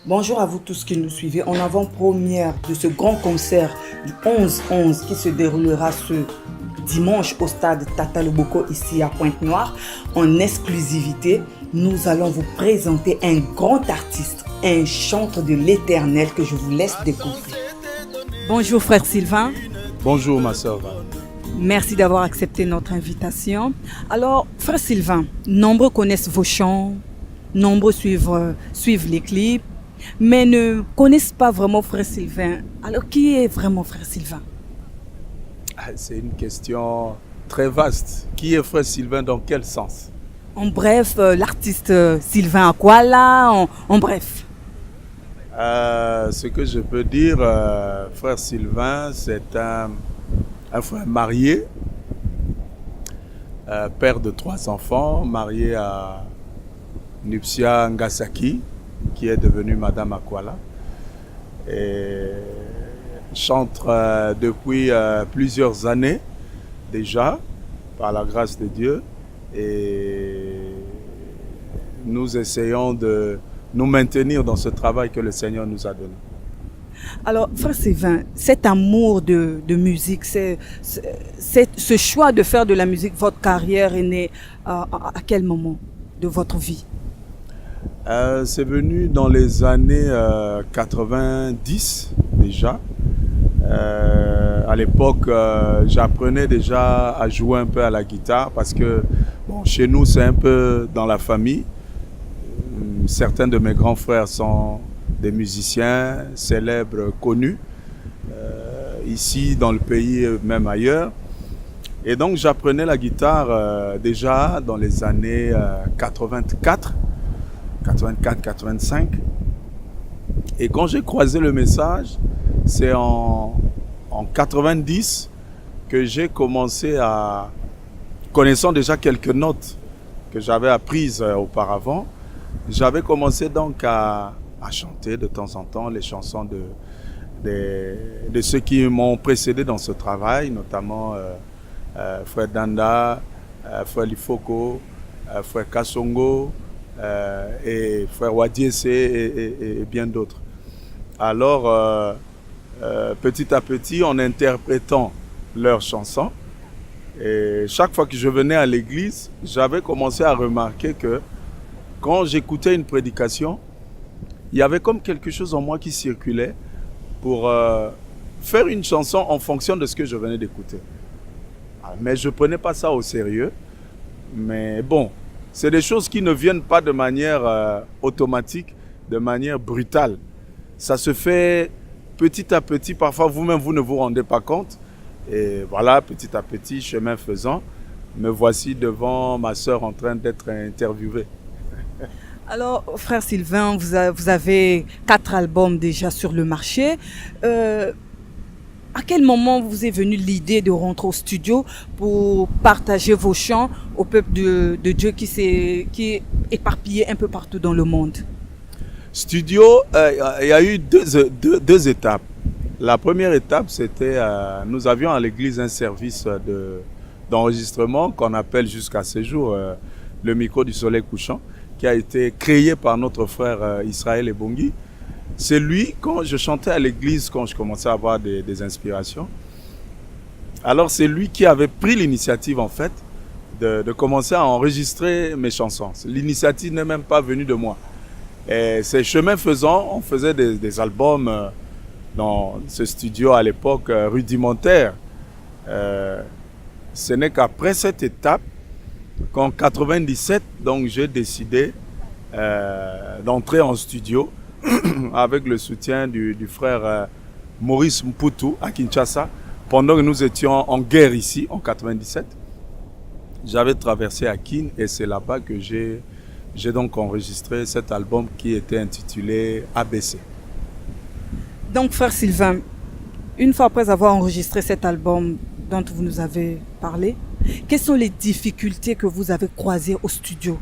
Bonjour à vous tous qui nous suivez en avant-première de ce grand concert du 11-11 qui se déroulera ce dimanche au stade Tata Loboko ici à Pointe-Noire. En exclusivité, nous allons vous présenter un grand artiste, un chanteur de l'éternel que je vous laisse découvrir. Bonjour frère Sylvain. Bonjour ma sœur. Merci d'avoir accepté notre invitation. Alors frère Sylvain, nombreux connaissent vos chants, nombreux suivent les clips, mais ne connaissent pas vraiment frère Sylvain. Alors qui est vraiment frère Sylvain? C'est une question très vaste. Qui est frère Sylvain dans quel sens? En bref, l'artiste Sylvain Akwala, en bref. Ce que je peux dire, frère Sylvain, c'est un frère marié, père de 3 enfants, marié à Nupsia Ngasaki, qui est devenue Madame Akwala. Et chante depuis plusieurs années déjà, par la grâce de Dieu. Et nous essayons de nous maintenir dans ce travail que le Seigneur nous a donné. Alors, frère Sylvain, cet amour de musique, ce choix de faire de la musique votre carrière est né à quel moment de votre vie? C'est venu dans les années 90 déjà. À l'époque, j'apprenais déjà à jouer un peu à la guitare parce que chez nous, c'est un peu dans la famille. Certains de mes grands frères sont des musiciens célèbres, connus, ici dans le pays, même ailleurs. Et donc j'apprenais la guitare déjà dans les années 84-85. Et quand j'ai croisé le message, c'est en 90 que j'ai commencé à, connaissant déjà quelques notes que j'avais apprises auparavant, j'avais commencé donc à chanter de temps en temps les chansons de ceux qui m'ont précédé dans ce travail, notamment Frère Danda, Frère Lifoko, Frère Kassongo, et Frère Wadiese et bien d'autres. Alors, petit à petit, en interprétant leurs chansons, et chaque fois que je venais à l'église, j'avais commencé à remarquer que quand j'écoutais une prédication, il y avait comme quelque chose en moi qui circulait pour faire une chanson en fonction de ce que je venais d'écouter. Mais je ne prenais pas ça au sérieux. Mais bon, c'est des choses qui ne viennent pas de manière automatique, de manière brutale. Ça se fait petit à petit. Parfois, vous-même, vous ne vous rendez pas compte. Et voilà, petit à petit, chemin faisant, me voici devant ma sœur en train d'être interviewée. Alors, frère Sylvain, vous avez 4 albums déjà sur le marché. À quel moment vous est venue l'idée de rentrer au studio pour partager vos chants au peuple de Dieu qui est éparpillé un peu partout dans le monde? Studio, il y a eu deux étapes. La première étape, c'était, nous avions à l'église un service d'enregistrement qu'on appelle jusqu'à ce jour le micro du soleil couchant, qui a été créé par notre frère Israël Ebongi. C'est lui, quand je chantais à l'église, quand je commençais à avoir des inspirations, alors c'est lui qui avait pris l'initiative en fait de commencer à enregistrer mes chansons. L'initiative n'est même pas venue de moi. Et c'est chemin faisant, on faisait des albums dans ce studio à l'époque rudimentaire. Ce n'est qu'après cette étape qu'en 97, donc j'ai décidé d'entrer en studio avec le soutien du frère Maurice Mputu à Kinshasa. Pendant que nous étions en guerre ici, en 97, j'avais traversé à Kin et c'est là-bas que j'ai donc enregistré cet album qui était intitulé ABC. Donc, frère Sylvain, une fois après avoir enregistré cet album dont vous nous avez parlé, quelles sont les difficultés que vous avez croisées au studio?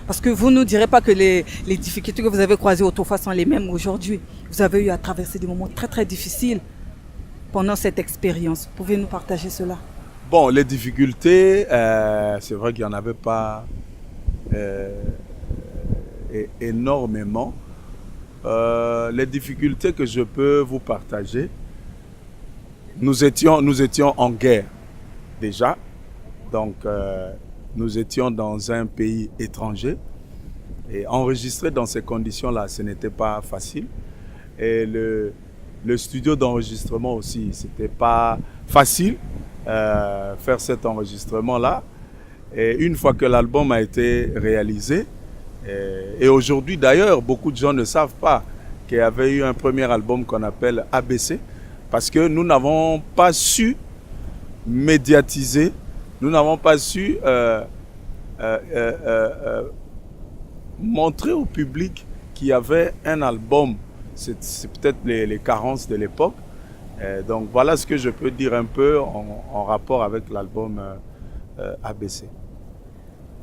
Parce que vous ne nous direz pas que les difficultés que vous avez croisées autrefois sont les mêmes aujourd'hui. Vous avez eu à traverser des moments très très difficiles pendant cette expérience. Pouvez-vous nous partager cela? Bon, les difficultés, c'est vrai qu'il n'y en avait pas énormément. Les difficultés que je peux vous partager, nous étions en guerre déjà. Donc, nous étions dans un pays étranger. Et enregistrer dans ces conditions-là, ce n'était pas facile. Et le studio d'enregistrement aussi, c'était pas facile faire cet enregistrement-là. Et une fois que l'album a été réalisé, et aujourd'hui d'ailleurs, beaucoup de gens ne savent pas qu'il y avait eu un premier album qu'on appelle ABC, parce que nous n'avons pas su médiatiser, nous n'avons pas su montrer au public qu'il y avait un album. C'est peut-être les carences de l'époque. Donc voilà ce que je peux dire un peu en rapport avec l'album ABC.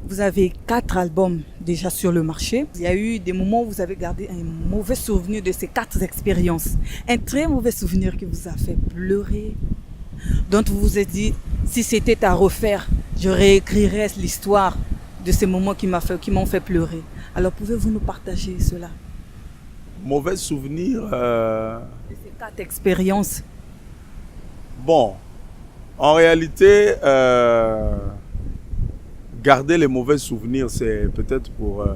Vous avez 4 albums déjà sur le marché. Il y a eu des moments où vous avez gardé un mauvais souvenir de ces 4 expériences. Un très mauvais souvenir qui vous a fait pleurer. Dont vous vous êtes dit, si c'était à refaire, je réécrirais l'histoire de ces moments qui m'ont fait pleurer. Alors pouvez-vous nous partager cela? Mauvais souvenir De ces 4 expériences. Bon, en réalité, garder les mauvais souvenirs, c'est peut-être pour...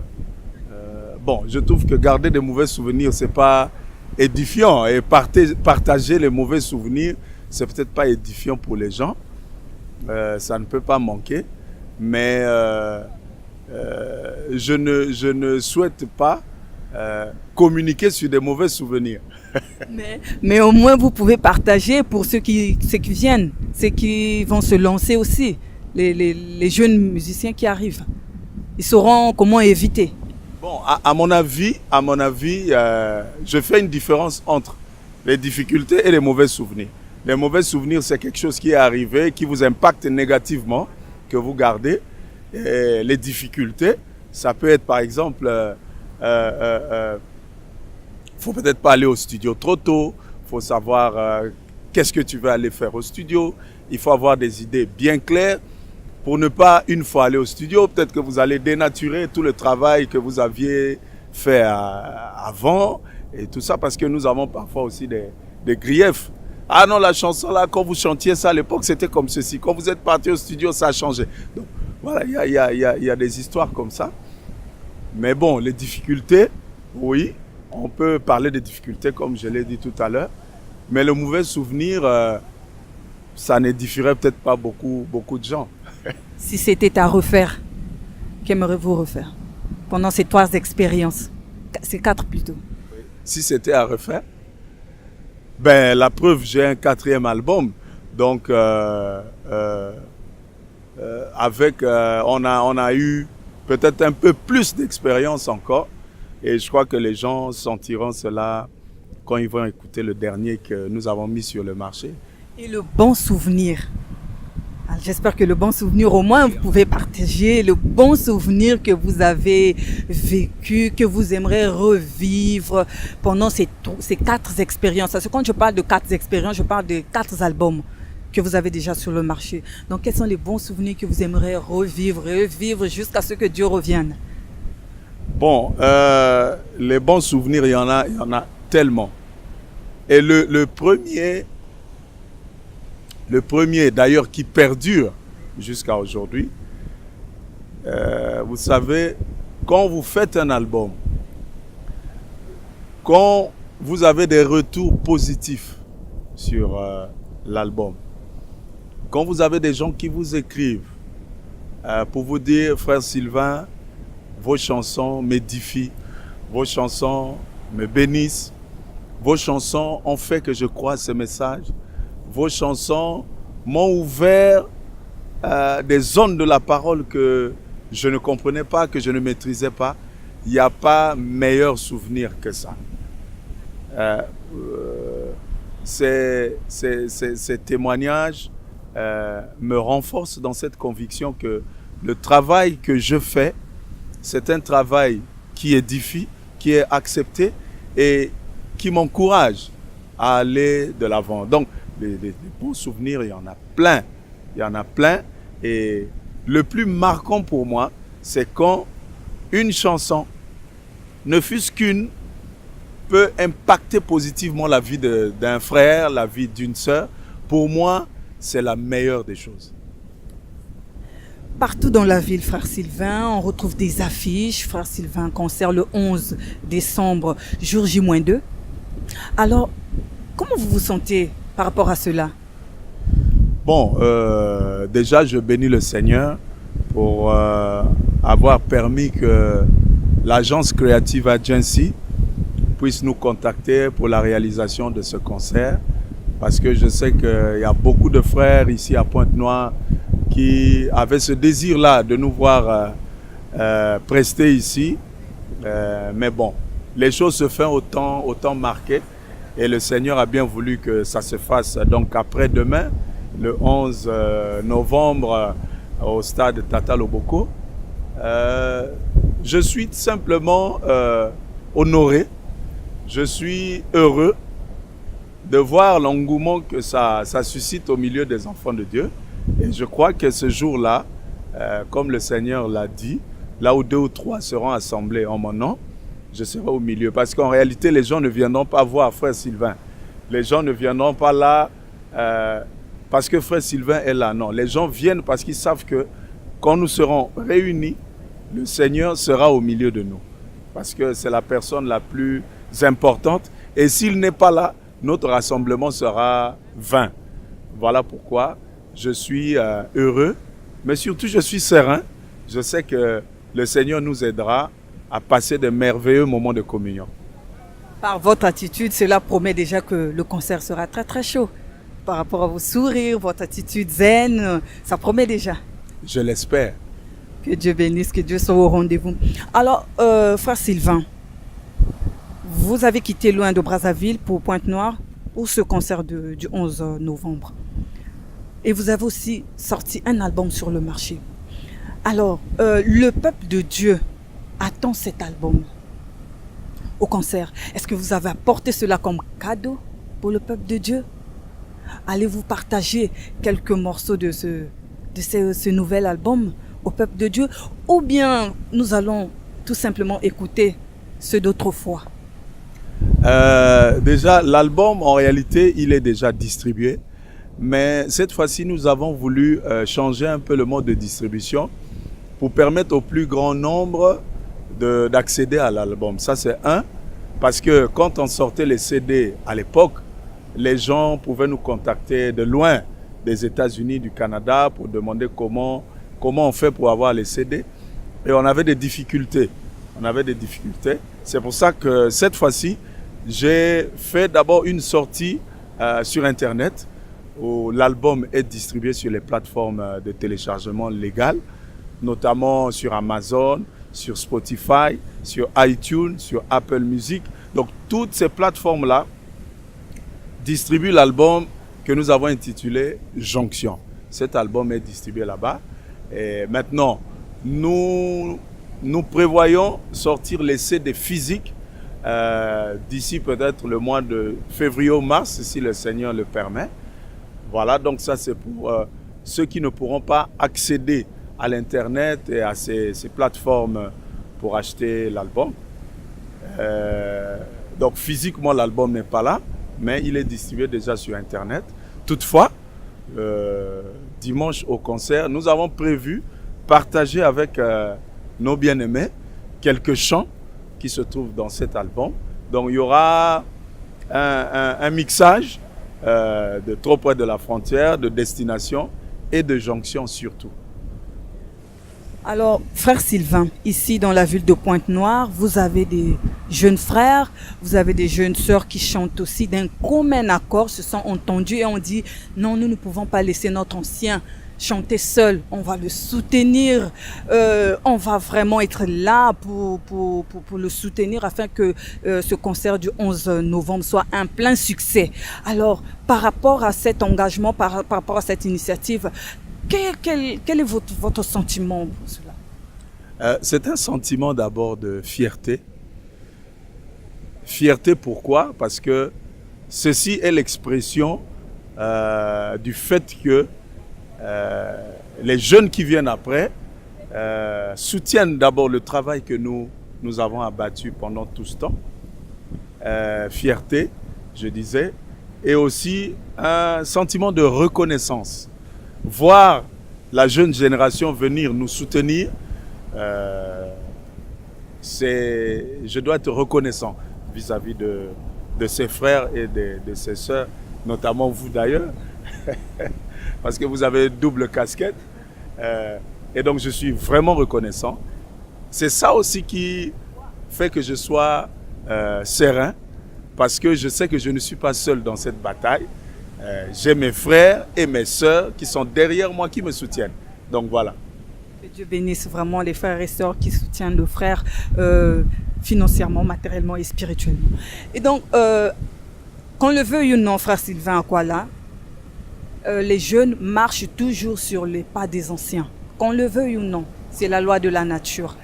bon, je trouve que garder des mauvais souvenirs, c'est pas édifiant. Et partager les mauvais souvenirs, c'est peut-être pas édifiant pour les gens. Ça ne peut pas manquer. Mais je ne souhaite pas communiquer sur des mauvais souvenirs. Mais au moins, vous pouvez partager pour ceux qui viennent, ceux qui vont se lancer aussi. Les jeunes musiciens qui arrivent, ils sauront comment éviter. Bon, à mon avis, je fais une différence entre les difficultés et les mauvais souvenirs. Les mauvais souvenirs, c'est quelque chose qui est arrivé, qui vous impacte négativement, que vous gardez. Et les difficultés, ça peut être par exemple, faut peut-être pas aller au studio trop tôt, faut savoir qu'est-ce que tu veux aller faire au studio, il faut avoir des idées bien claires. Pour ne pas, une fois aller au studio, peut-être que vous allez dénaturer tout le travail que vous aviez fait avant et tout ça, parce que nous avons parfois aussi des griefs. Ah non, la chanson là, quand vous chantiez ça à l'époque, c'était comme ceci. Quand vous êtes parti au studio, ça a changé. Donc voilà, il y a des histoires comme ça. Mais bon, les difficultés, oui, on peut parler des difficultés comme je l'ai dit tout à l'heure. Mais le mauvais souvenir, ça n'édifierait peut-être pas beaucoup de gens. Si c'était à refaire, qu'aimeriez-vous refaire pendant ces 3 expériences? Ces 4 plutôt. Si c'était à refaire, ben la preuve, j'ai un 4e album. Donc, on a eu peut-être un peu plus d'expérience encore. Et je crois que les gens sentiront cela quand ils vont écouter le dernier que nous avons mis sur le marché. Et le bon souvenir. J'espère que le bon souvenir, au moins, vous pouvez partager le bon souvenir que vous avez vécu, que vous aimeriez revivre pendant ces 4 expériences. Parce que quand je parle de 4 expériences, je parle de 4 albums que vous avez déjà sur le marché. Donc, quels sont les bons souvenirs que vous aimeriez revivre jusqu'à ce que Dieu revienne? Bon, les bons souvenirs, il y en a tellement. Et le premier d'ailleurs qui perdure jusqu'à aujourd'hui, vous savez, quand vous faites un album, quand vous avez des retours positifs sur l'album, quand vous avez des gens qui vous écrivent pour vous dire, frère Sylvain, vos chansons m'édifient, vos chansons me bénissent, vos chansons ont fait que je croie ce message. Vos chansons m'ont ouvert des zones de la parole que je ne comprenais pas, que je ne maîtrisais pas. Il n'y a pas meilleur souvenir que ça. Ces témoignages me renforcent dans cette conviction que le travail que je fais, c'est un travail qui édifie, qui est accepté et qui m'encourage à aller de l'avant. Donc, les bons souvenirs, il y en a plein. Il y en a plein. Et le plus marquant pour moi, c'est quand une chanson, ne fût-ce qu'une, peut impacter positivement la vie d'un frère, la vie d'une sœur, pour moi, c'est la meilleure des choses. Partout dans la ville, Frère Sylvain, on retrouve des affiches. Frère Sylvain, concert le 11 décembre, jour J-2. Alors, comment vous vous sentez par rapport à cela? Bon, déjà, je bénis le Seigneur pour avoir permis que l'agence Creative Agency puisse nous contacter pour la réalisation de ce concert. Parce que je sais qu'il y a beaucoup de frères ici à Pointe-Noire qui avaient ce désir-là de nous voir prester ici. Mais bon, les choses se font au temps marqué. Et le Seigneur a bien voulu que ça se fasse donc après-demain, le 11 novembre, au stade Tata Loboko. Je suis simplement honoré, je suis heureux de voir l'engouement que ça suscite au milieu des enfants de Dieu. Et je crois que ce jour-là, comme le Seigneur l'a dit, là où 2 ou 3 seront assemblés en mon nom, je serai au milieu. Parce qu'en réalité, les gens ne viendront pas voir Frère Sylvain. Les gens ne viendront pas là parce que Frère Sylvain est là. Non, les gens viennent parce qu'ils savent que quand nous serons réunis, le Seigneur sera au milieu de nous. Parce que c'est la personne la plus importante. Et s'il n'est pas là, notre rassemblement sera vain. Voilà pourquoi je suis heureux, mais surtout je suis serein. Je sais que le Seigneur nous aidera à passer de merveilleux moments de communion. Par votre attitude, cela promet déjà que le concert sera très très chaud. Par rapport à vos sourires, votre attitude zen, ça promet déjà. Je l'espère. Que Dieu bénisse, que Dieu soit au rendez-vous. Alors, Frère Sylvain, vous avez quitté loin de Brazzaville pour Pointe-Noire pour ce concert du 11 novembre. Et vous avez aussi sorti un album sur le marché. Alors, le peuple de Dieu attend cet album au concert. Est-ce que vous avez apporté cela comme cadeau pour le peuple de Dieu? Allez-vous partager quelques morceaux de ce nouvel album au peuple de Dieu? Ou bien nous allons tout simplement écouter ceux d'autrefois? Déjà, l'album, en réalité, il est déjà distribué. Mais cette fois-ci, nous avons voulu changer un peu le mode de distribution pour permettre au plus grand nombre d'accéder à l'album. Ça, c'est un. Parce que quand on sortait les CD à l'époque, les gens pouvaient nous contacter de loin, des États-Unis, du Canada, pour demander comment on fait pour avoir les CD. Et on avait des difficultés. C'est pour ça que cette fois-ci, j'ai fait d'abord une sortie sur Internet où l'album est distribué sur les plateformes de téléchargement légales, notamment sur Amazon, sur Spotify, sur iTunes, sur Apple Music. Donc toutes ces plateformes-là distribuent l'album que nous avons intitulé Jonction. Cet album est distribué là-bas. Et maintenant, nous prévoyons sortir les CD physiques d'ici peut-être le mois de février ou mars, si le Seigneur le permet. Voilà, donc ça c'est pour ceux qui ne pourront pas accéder à l'Internet et à ces plateformes pour acheter l'album. Donc physiquement, l'album n'est pas là, mais il est distribué déjà sur Internet. Toutefois, dimanche au concert, nous avons prévu partager avec nos bien-aimés quelques chants qui se trouvent dans cet album. Donc il y aura un mixage de Trop près de la frontière, de Destination et de Jonction surtout. Alors, Frère Sylvain, ici dans la ville de Pointe-Noire, vous avez des jeunes frères, vous avez des jeunes sœurs qui chantent aussi d'un commun accord, se sont entendus et on dit non, nous ne pouvons pas laisser notre ancien chanter seul, on va le soutenir, on va vraiment être là pour le soutenir afin que ce concert du 11 novembre soit un plein succès. Alors, par rapport à cet engagement, par rapport à cette initiative, quel est votre sentiment pour cela? C'est un sentiment d'abord de fierté. Fierté pourquoi? Parce que ceci est l'expression du fait que les jeunes qui viennent après soutiennent d'abord le travail que nous avons abattu pendant tout ce temps. fierté, je disais, et aussi un sentiment de reconnaissance. Voir la jeune génération venir nous soutenir, je dois être reconnaissant vis-à-vis de ses frères et de ses sœurs, notamment vous d'ailleurs, parce que vous avez double casquette. Et donc je suis vraiment reconnaissant. C'est ça aussi qui fait que je sois serein, parce que je sais que je ne suis pas seul dans cette bataille. J'ai mes frères et mes sœurs qui sont derrière moi, qui me soutiennent. Donc voilà. Que Dieu bénisse vraiment les frères et sœurs qui soutiennent le frère financièrement, matériellement et spirituellement. Et donc, qu'on le veuille ou non, frère Sylvain Akwala, les jeunes marchent toujours sur les pas des anciens. Qu'on le veuille ou non, c'est la loi de la nature.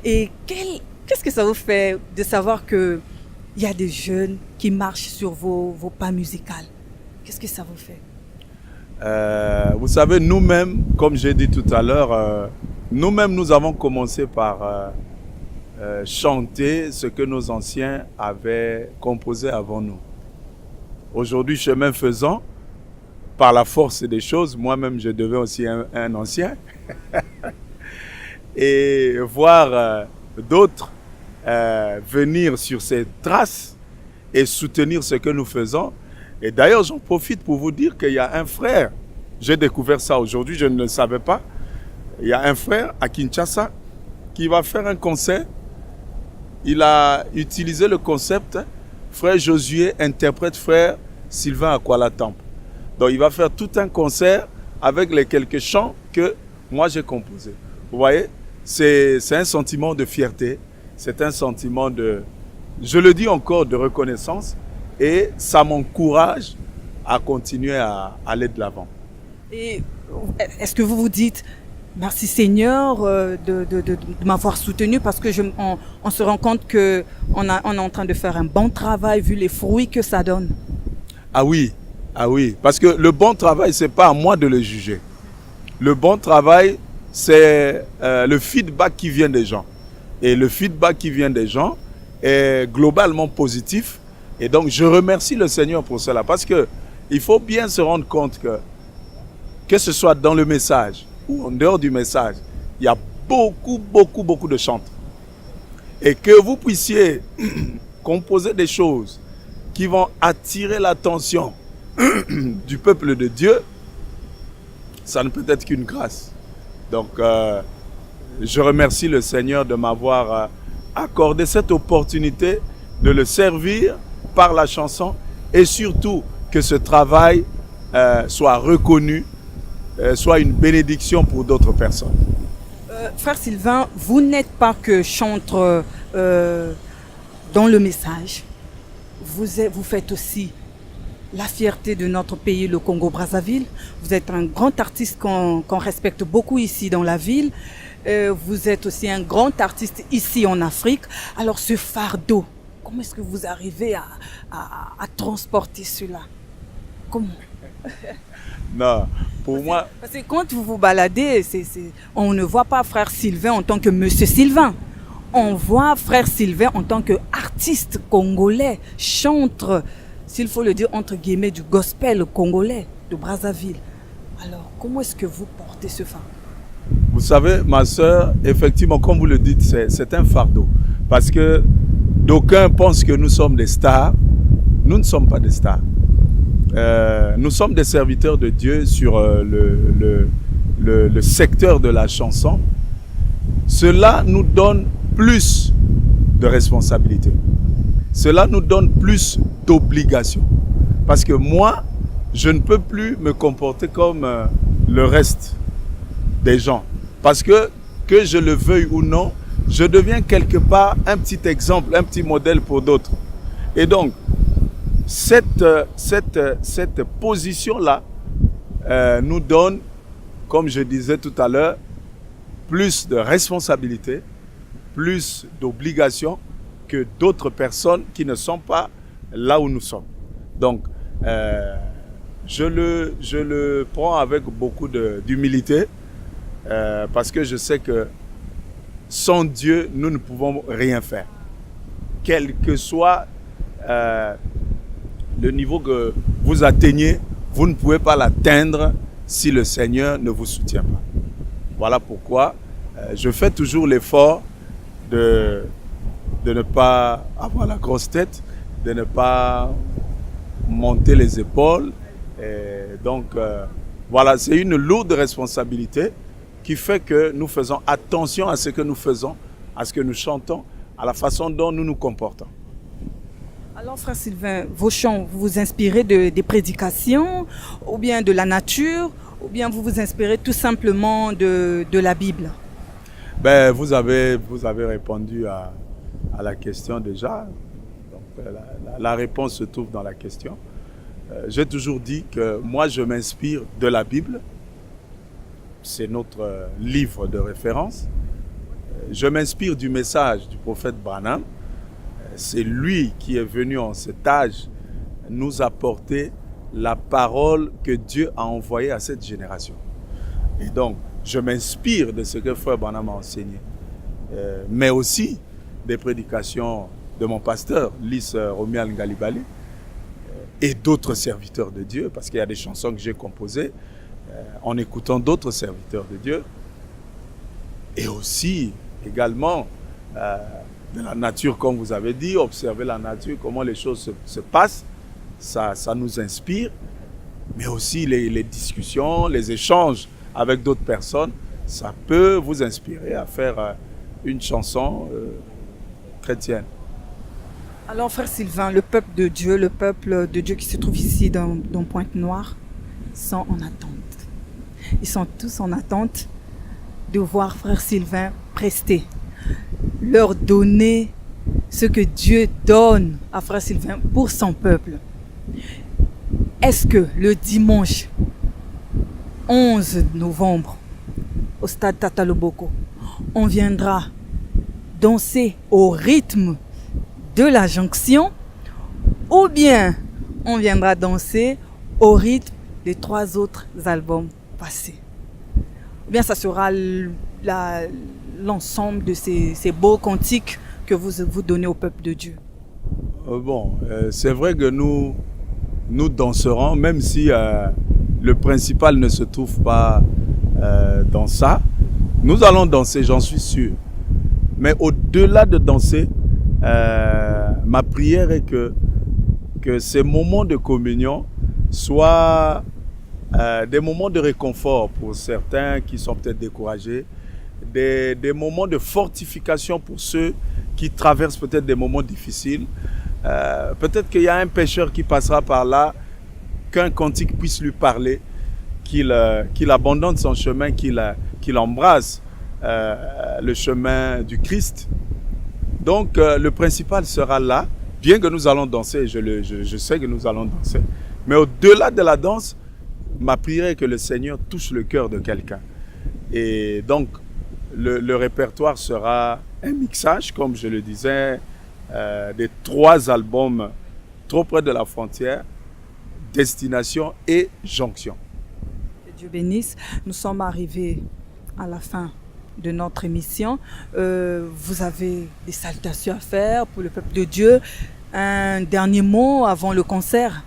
Et qu'est-ce que ça vous fait de savoir qu'il y a des jeunes qui marchent sur vos pas musicales? Qu'est-ce que ça vous fait? Vous savez, nous-mêmes, comme j'ai dit tout à l'heure, nous-mêmes, nous avons commencé par chanter ce que nos anciens avaient composé avant nous. Aujourd'hui, chemin faisant, par la force des choses, moi-même, je deviens aussi un ancien. Et voir d'autres venir sur ces traces et soutenir ce que nous faisons. Et d'ailleurs, j'en profite pour vous dire qu'il y a un frère, j'ai découvert ça aujourd'hui, je ne le savais pas. Il y a un frère à Kinshasa qui va faire un concert. Il a utilisé le concept, frère Josué interprète frère Sylvain Akwala Temple. Donc il va faire tout un concert avec les quelques chants que moi j'ai composés. Vous voyez, c'est un sentiment de fierté, c'est un sentiment de, je le dis encore, de reconnaissance. Et ça m'encourage à continuer à aller de l'avant. Et est-ce que vous vous dites, merci Seigneur de m'avoir soutenu, parce que on se rend compte qu'on est en train de faire un bon travail vu les fruits que ça donne? Ah oui, parce que le bon travail, ce n'est pas à moi de le juger. Le bon travail, c'est le feedback qui vient des gens. Et le feedback qui vient des gens est globalement positif. Et donc, je remercie le Seigneur pour cela. Parce qu'il faut bien se rendre compte que ce soit dans le message ou en dehors du message, il y a beaucoup de chantres. Et que vous puissiez composer des choses qui vont attirer l'attention du peuple de Dieu, ça ne peut être qu'une grâce. Donc, je remercie le Seigneur de m'avoir accordé cette opportunité de le servir par la chanson, et surtout que ce travail soit reconnu, soit une bénédiction pour d'autres personnes. Frère Sylvain, vous n'êtes pas que chanteur dans le message. Vous faites aussi la fierté de notre pays, le Congo-Brazzaville. Vous êtes un grand artiste qu'on respecte beaucoup ici dans la ville. Vous êtes aussi un grand artiste ici en Afrique. Alors ce fardeau, comment est-ce que vous arrivez à transporter cela? Comment? Non, pour moi... Parce que quand vous vous baladez, on ne voit pas frère Sylvain en tant que monsieur Sylvain. On voit frère Sylvain en tant qu'artiste congolais, chanteur, s'il faut le dire entre guillemets, du gospel congolais de Brazzaville. Alors, comment est-ce que vous portez ce fardeau? Vous savez, ma sœur, effectivement, comme vous le dites, c'est un fardeau. Parce que d'aucuns pensent que nous sommes des stars. Nous ne sommes pas des stars. Nous sommes des serviteurs de Dieu sur le secteur de la chanson. Cela nous donne plus de responsabilités. Cela nous donne plus d'obligations. Parce que moi, je ne peux plus me comporter comme le reste des gens. Parce que je le veuille ou non, je deviens quelque part un petit exemple, un petit modèle pour d'autres. Et donc, cette position-là nous donne, comme je disais tout à l'heure, plus de responsabilités, plus d'obligations que d'autres personnes qui ne sont pas là où nous sommes. Donc, je le prends avec beaucoup d'humilité parce que je sais que sans Dieu, nous ne pouvons rien faire. Quel que soit le niveau que vous atteignez, vous ne pouvez pas l'atteindre si le Seigneur ne vous soutient pas. Voilà pourquoi je fais toujours l'effort de ne pas avoir la grosse tête, de ne pas monter les épaules. Et donc, voilà, c'est une lourde responsabilité qui fait que nous faisons attention à ce que nous faisons, à ce que nous chantons, à la façon dont nous nous comportons. Alors, frère Sylvain, vos chants, vous vous inspirez des prédications, ou bien de la nature, ou bien vous vous inspirez tout simplement de la Bible? Ben, vous avez répondu à la question déjà. Donc, la réponse se trouve dans la question. J'ai toujours dit que moi, je m'inspire de la Bible. C'est notre livre de référence. Je m'inspire du message du prophète Branham. C'est lui qui est venu en cet âge nous apporter la parole que Dieu a envoyée à cette génération. Et donc, je m'inspire de ce que Frère Branham a enseigné, mais aussi des prédications de mon pasteur, Lys Romuald Ngalibali, et d'autres serviteurs de Dieu, parce qu'il y a des chansons que j'ai composées en écoutant d'autres serviteurs de Dieu, et aussi également de la nature, comme vous avez dit, observer la nature, comment les choses se passent, ça nous inspire, mais aussi les discussions, les échanges avec d'autres personnes, ça peut vous inspirer à faire une chanson chrétienne. Alors, frère Sylvain, le peuple de Dieu qui se trouve ici dans Pointe-Noire, sont en attente. Ils sont tous en attente de voir frère Sylvain prester, leur donner ce que Dieu donne à frère Sylvain pour son peuple. Est-ce que le dimanche 11 novembre, au stade Tata Loboko, on viendra danser au rythme de la jonction, ou bien on viendra danser au rythme des 3 autres albums passés? Ou bien ça sera l'ensemble de ces beaux cantiques que vous donnez au peuple de Dieu? C'est vrai que nous danserons, même si le principal ne se trouve pas dans ça. Nous allons danser, j'en suis sûr. Mais au-delà de danser, ma prière est que ces moments de communion soient des moments de réconfort pour certains qui sont peut-être découragés, des moments de fortification pour ceux qui traversent peut-être des moments difficiles. Peut-être qu'il y a un pécheur qui passera par là, qu'un cantique puisse lui parler, qu'il abandonne son chemin, qu'il embrasse le chemin du Christ. Donc le principal sera là, bien que nous allons danser, je sais que nous allons danser, mais au-delà de la danse, ma prière est que le Seigneur touche le cœur de quelqu'un. Et donc le répertoire sera un mixage, comme je le disais, des 3 albums Trop près de la frontière, Destination et Jonction. Que Dieu bénisse. Nous sommes arrivés à la fin de notre émission. Vous avez des salutations à faire pour le peuple de Dieu. Un dernier mot avant le concert?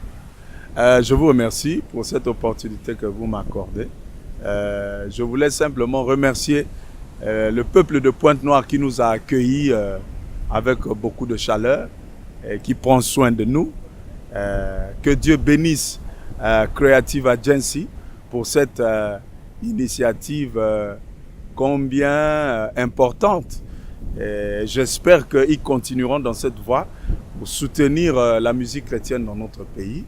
Je vous remercie pour cette opportunité que vous m'accordez. Je voulais simplement remercier le peuple de Pointe-Noire qui nous a accueillis avec beaucoup de chaleur et qui prend soin de nous. Que Dieu bénisse Creative Agency pour cette initiative combien importante. J'espère qu'ils continueront dans cette voie pour soutenir la musique chrétienne dans notre pays.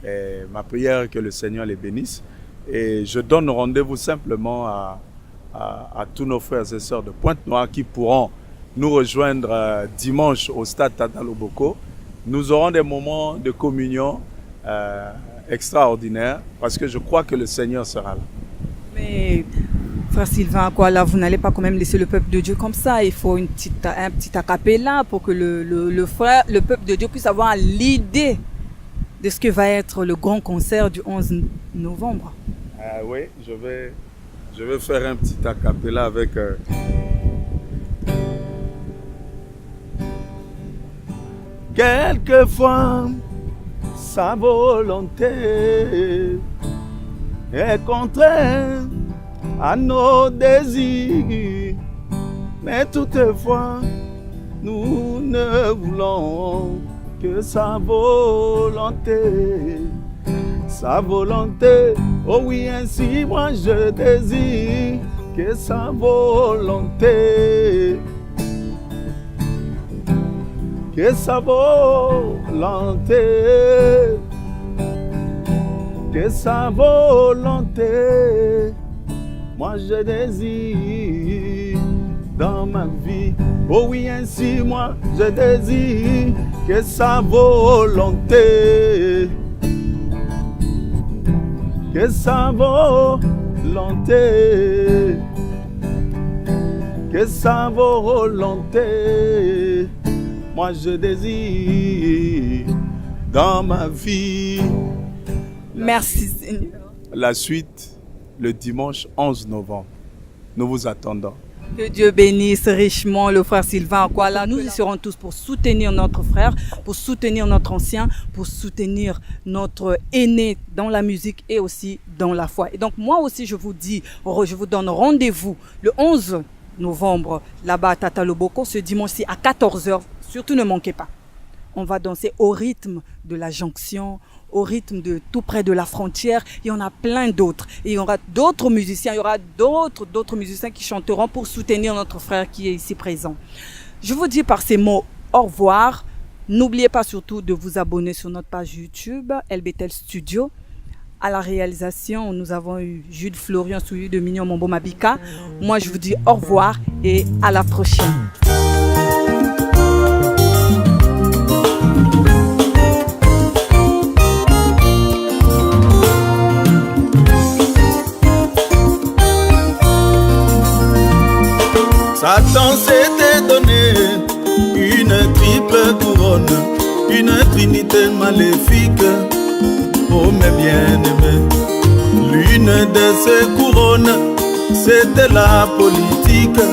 Et ma prière est que le Seigneur les bénisse. Et je donne rendez-vous simplement à tous nos frères et sœurs de Pointe-Noire qui pourront nous rejoindre dimanche au stade Tata Loboko. Nous aurons des moments de communion extraordinaires parce que je crois que le Seigneur sera là. Mais frère Sylvain, quoi, là, vous n'allez pas quand même laisser le peuple de Dieu comme ça. Il faut un petit acapella pour que le peuple de Dieu puisse avoir l'idée de ce que va être le grand concert du 11 novembre. Oui, je vais faire un petit acapella avec... Quelquefois, sa volonté est contraire à nos désirs, mais toutefois, nous ne voulons que sa volonté. Sa volonté, oh oui, ainsi moi je désire que sa volonté. Que sa volonté. Que sa volonté. Moi je désire dans ma vie. Oh oui, ainsi moi je désire que sa volonté. Que sa volonté. Que sa volonté. Moi je désire dans ma vie. Merci Seigneur. La suite, le dimanche 11 novembre. Nous vous attendons. Que Dieu bénisse richement le frère Sylvain Akwala. Nous y serons tous pour soutenir notre frère, pour soutenir notre ancien, pour soutenir notre aîné dans la musique et aussi dans la foi. Et donc moi aussi je vous donne rendez-vous le 11 novembre là-bas à Tata Loboko ce dimanche-ci à 14h. Surtout ne manquez pas. On va danser au rythme de la jonction, au rythme de tout près de la frontière. Il y en a plein d'autres. Et il y aura d'autres musiciens, il y aura d'autres musiciens qui chanteront pour soutenir notre frère qui est ici présent. Je vous dis par ces mots au revoir. N'oubliez pas surtout de vous abonner sur notre page YouTube, LBTL Studio. À la réalisation, nous avons eu Jude Florian, suivi de Mignon Mombo Mabika. Moi, je vous dis au revoir et à la prochaine. Satan s'était donné une triple couronne, une trinité maléfique, oh mes bien-aimés. L'une de ces couronnes, c'était la politique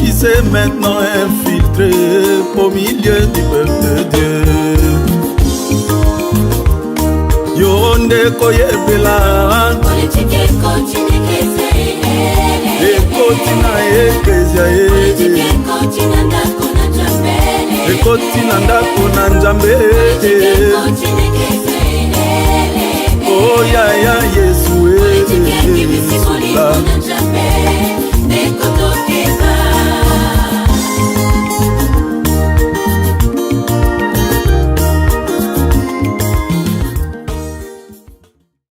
qui s'est maintenant infiltrée au milieu du peuple de Dieu. Yonde koyebela, politique continue ekotina ndako na Nzambe. Oh ya Yesu